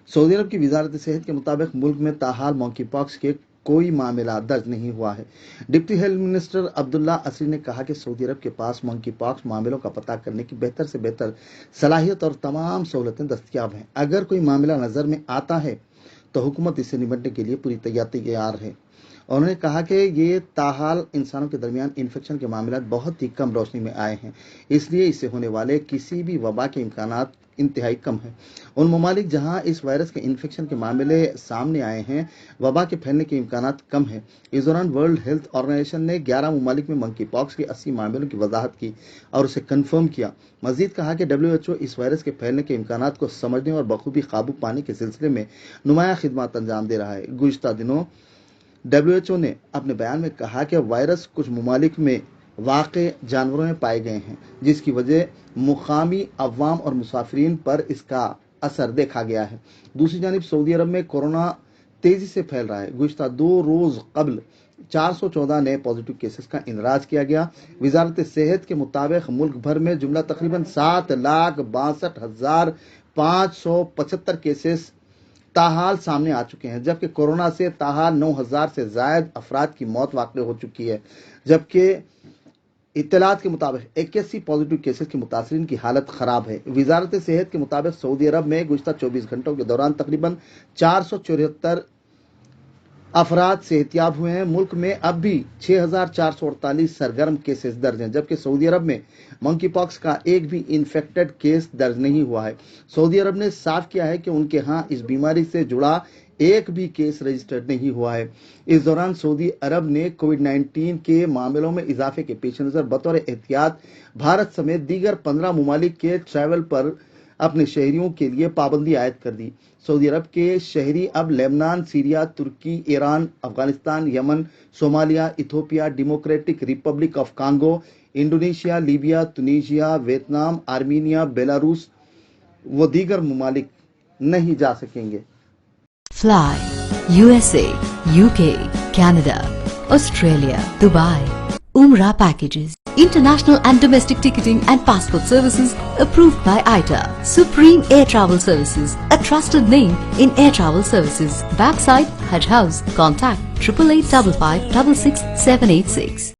Saudi अरब की वजारत सेहत के मुताबिक मुल्क में ताहाल मंकी पॉक्स के कोई मामला दर्ज नहीं हुआ है। डिप्टी हेल्थ मिनिस्टर अब्दुल्ला असरी ने कहा कि सऊदी अरब के पास मंकी पॉक्स मामलों का पता करने की बेहतर से बेहतर सलाहियत और तमाम सहूलतें दस्तयाब हैं। अगर कोई मामला नजर में आता है तो हुकूमत इससे निपटने के लिए पूरी तैयार है। उन्होंने कहा कि ये ताहाल इंसानों के दरमियान इन्फेक्शन के मामला बहुत ही कम रोशनी में आए हैं, इसलिए इससे होने वाले किसी भी वबा के इम्कानात इंतहाई कम है। उन ममालिक जहां इस वायरस के इन्फेक्शन के मामले सामने आए हैं, वबा के फैलने के इम्कानात कम है। इस दौरान वर्ल्ड हेल्थ ऑर्गेनाइजेशन ने 11 ममालिक में मंकी पॉक्स के 80 मामलों की वजाहत की और उसे कन्फर्म किया। मजीद कहा कि WHO इस वायरस के फैलने के इम्कानात को समझने और बखूबी काबू पाने के सिलसिले में नुमाया खिदमत अंजाम दे रहा है। गुज़िश्ता दिनों WHO ने अपने बयान में कहा कि वायरस कुछ ममालिक में वाक़े जानवरों में पाए गए हैं, जिसकी वजह मुकामी अवाम और मुसाफिरीन पर इसका असर देखा गया है। दूसरी जानिब सऊदी अरब में कोरोना तेजी से फैल रहा है। गुज़िश्ता 2 रोज कबल 414 नए पॉजिटिव केसेस का इंदराज किया गया। वजारत सेहत के मुताबिक मुल्क भर में जुमला तकरीबन 7,62,575 केसेस ताहाल सामने आ चुके हैं, जबकि कोरोना से ताहाल 9,000 से जायद अफराद की मौत वाक़ हो चुकी है। जबकि इत्तलात के मुताबिक 81 पॉजिटिव केसेस के मुतासरीन की हालत खराब है। वजारत सेहत के मुताबिक सऊदी अरब में गुज़िश्ता 24 घंटों के दौरान तकरीबन 474 अफराद सेहतियाब हुए हैं। मुल्क में अब भी 6,448 सरगर्म केसेस दर्ज हैं, जबकि सऊदी अरब में मंकी पॉक्स का एक भी इन्फेक्टेड केस दर्ज नहीं हुआ है। सऊदी अरब ने साफ किया है कि उनके यहाँ इस बीमारी से जुड़ा एक भी केस रजिस्टर्ड नहीं हुआ है। इस दौरान सऊदी अरब ने कोविड-19 के मामलों में इजाफे के पेश नजर बतौर एहतियात भारत समेत दीगर 15 ममालिक के ट्रैवल पर अपने शहरियों के लिए पाबंदी आयद कर दी। सऊदी अरब के शहरी अब लेबनान, सीरिया, तुर्की, Iran, Afghanistan, Yemen, Somalia, Ethiopia, Democratic Republic of Congo, Indonesia, Libya, Tunisia, Vietnam, Armenia, Belarus व दीगर ममालिक नहीं जा सकेंगे। Fly USA, UK, Canada, Australia, Dubai. Umrah packages, international and domestic ticketing and passport services approved by ITA. Supreme Air Travel Services, a trusted name in air travel services. Backside Hajj House. Contact 8855 556 786.